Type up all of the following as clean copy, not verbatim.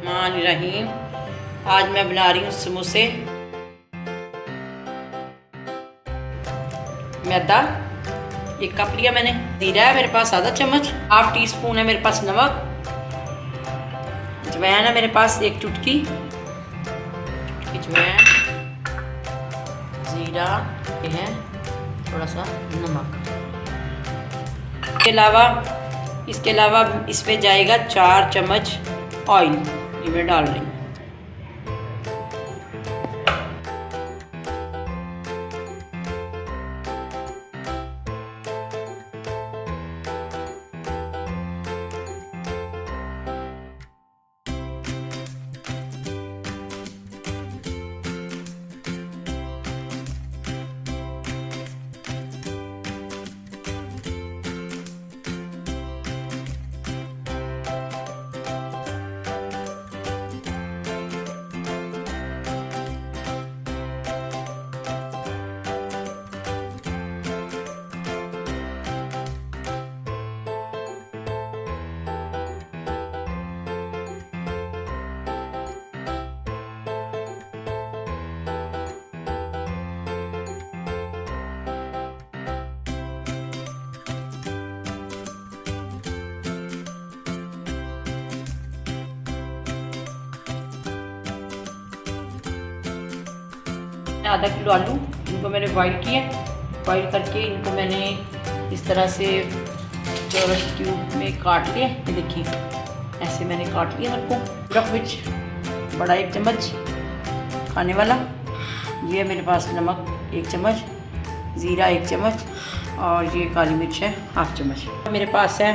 रहीम। आज मैं बना रही हूँ समोसे। मैदा 1 कप लिया मैंने। जीरा है मेरे पास आधा चम्मच। हाफ टी स्पून है मेरे पास नमक। अजवाइन है मेरे पास 1 चुटकी अजवाइन। जीरा ये है, थोड़ा सा नमक। इसके अलावा इसमें जाएगा 4 चम्मच ऑयल, ये मैं डाल रही हूँ। आधा किलो आलू, इनको मैंने बॉईल किया। बॉईल करके इनको मैंने इस तरह से चौरस क्यूब में काट लिया। ये देखिए ऐसे मैंने काट लिया सबको। रख मिर्च बड़ा 1 चम्मच खाने वाला। ये मेरे पास नमक 1 चम्मच, ज़ीरा 1 चम्मच और ये काली मिर्च है हाफ चम्मच। मेरे पास है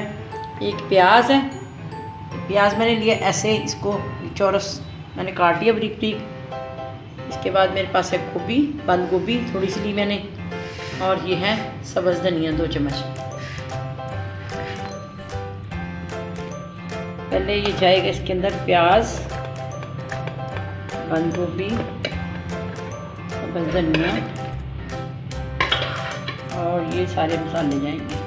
1 प्याज है। प्याज मैंने लिया ऐसे, इसको चौरस मैंने काट लिया बारीक बारीक। इसके बाद मेरे पास है गोभी, बंद-गोभी थोड़ी सी ली मैंने, और ये है सब्ज़ धनिया 2 चम्मच। पहले ये जाएगा इसके अंदर प्याज, बंद-गोभी, सब्ज़ धनिया और ये सारे मसाले जाएंगे।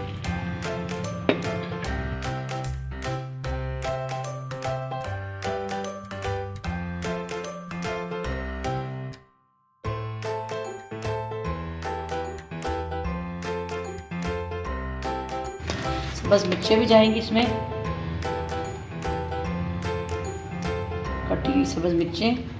बस मिर्चें भी जाएंगी इसमें, कटी हुई सब्ज़ मिर्चें।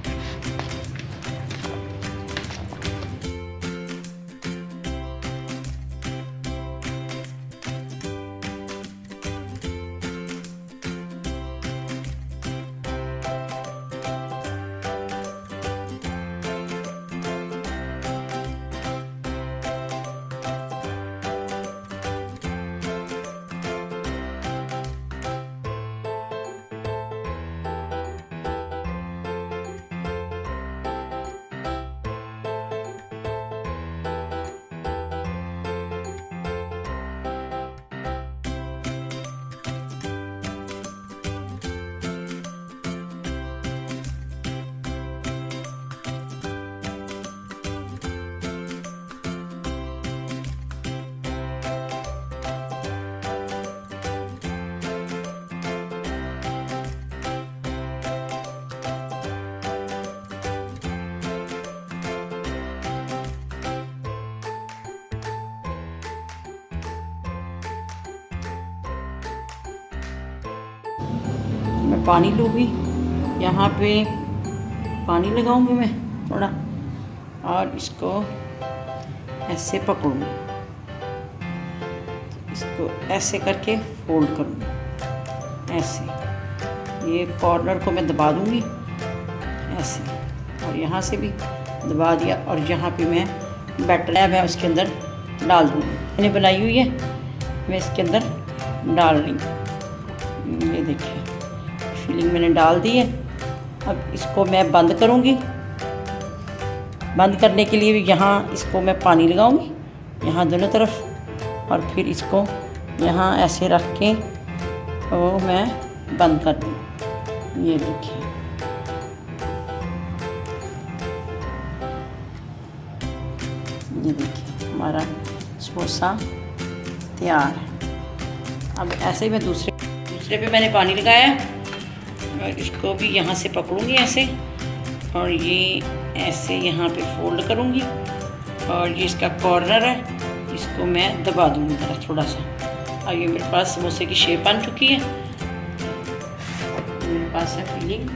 मैं पानी लूँगी, यहाँ पे पानी लगाऊंगी मैं थोड़ा, और इसको ऐसे पकड़ूंगी, इसको ऐसे करके फोल्ड करूँगी ऐसे। ये कॉर्नर को मैं दबा दूँगी ऐसे, और यहाँ से भी दबा दिया, और यहाँ पे मैं बैटर है मैं उसके अंदर डाल दूँगी। मैंने बनाई हुई है, मैं इसके अंदर डाल रही हूँ। ये देखिए फिलिंग मैंने डाल दी है। अब इसको मैं बंद करूँगी। बंद करने के लिए भी यहाँ इसको मैं पानी लगाऊँगी यहाँ दोनों तरफ, और फिर इसको यहाँ ऐसे रख के तो मैं बंद कर दूँ। ये देखिए हमारा समोसा तैयार है। अब ऐसे ही मैं दूसरे पे मैंने पानी लगाया है, और इसको भी यहाँ से पकड़ूंगी ऐसे, और ये ऐसे यहाँ पे फोल्ड करूँगी, और ये इसका कॉर्नर है, इसको मैं दबा दूँगी ज़रा थोड़ा सा। और ये मेरे पास समोसे की शेप बन चुकी है, मेरे पास है फिलिंग।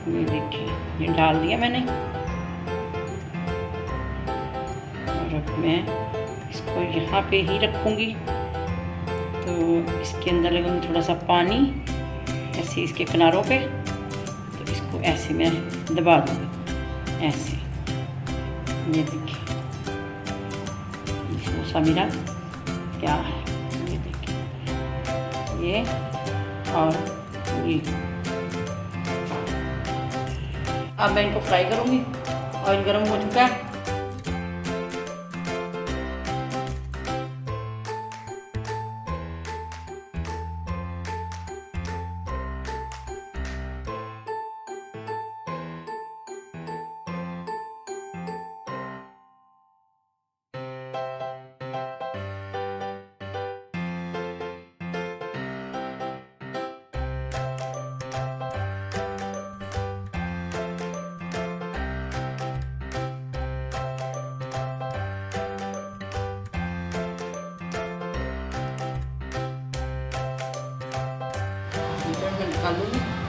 ये देखिए, ये डाल दिया मैंने, और अब मैं इसको यहाँ पे ही रखूँगी। तो इसके अंदर लगूँगी थोड़ा सा पानी ऐसे इसके किनारों पे, तो इसको ऐसे मैं दबा दूँगी ऐसे। ये देखिए, ये समोसा मेरा क्या है, ये देखिए, ये और ये। अब मैं इनको फ्राई करूँगी। ऑयल गर्म हो चुका है। मैं निकालूंगी।